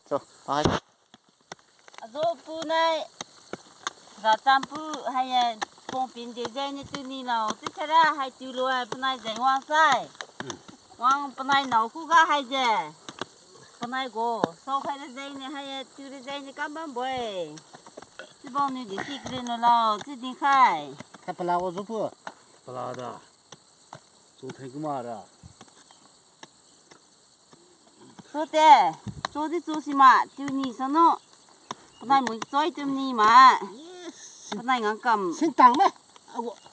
走，好。做布呢，啥占布还有旁边的人呢对你了，这些啦还丢落来不奈人往晒，往不奈脑壳个还着，不奈个，烧开的人呢还有丢的人呢根本不会，这帮女的几个人了，这点开。他不拉我做不？不拉的，做太干嘛的？做的做什么？丢你什么？不奈没做丢你嘛？不奈硬cầm。先等呗。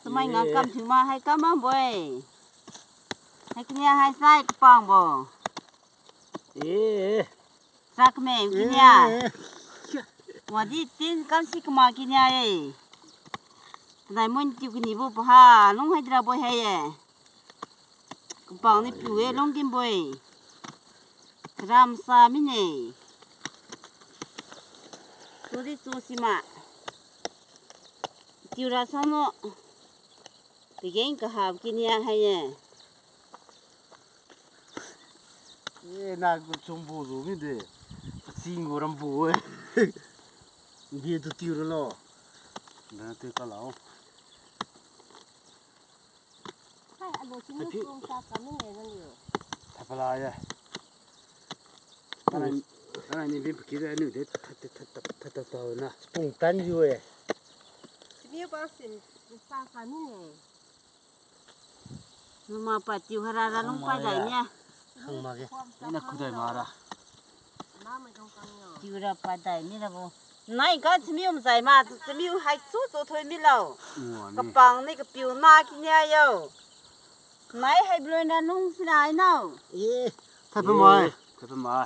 ทำไมงากำถึงมาให้กำมาบ่อยให้กินยาให้ใส่กระป๋องบ่สักแม่กินยาวันที่ตีนกำสิกมากินยาเอ้นายมันจิ้วกินนี่บ่ปะฮะลุงให้ตราบ่ให้เอ้กระป๋องนี่ผิวเอ้ลุงกินบ่อยกรามซามิเน่ตัวที่ตัวสิมาจิ้วราซาโนไปเก่งก็หากินยาให้เนี่ย那个中部路面的，新国人不会，你都丢了咯，那对个老。嗨，阿罗今天送啥干么来着你？他不拉呀，当然那边不给他弄的，他到那，蹦单就哎。没有把钱啥干么呢？มาปัดจิวฮาราลงไปไหนเนี่ยข้างมาแกนี่นักคุยมาละจิวราปัดไหนนี่ละบ่นายก็จะมีใส่มาจะมีให้สู้ตัวถอยมีเรากระปังนี่ก็ปิวมากินเนี่ยอยู่นายให้บริเวณนั้นนุ่งสิได้เนาะถ้าเป็นไม้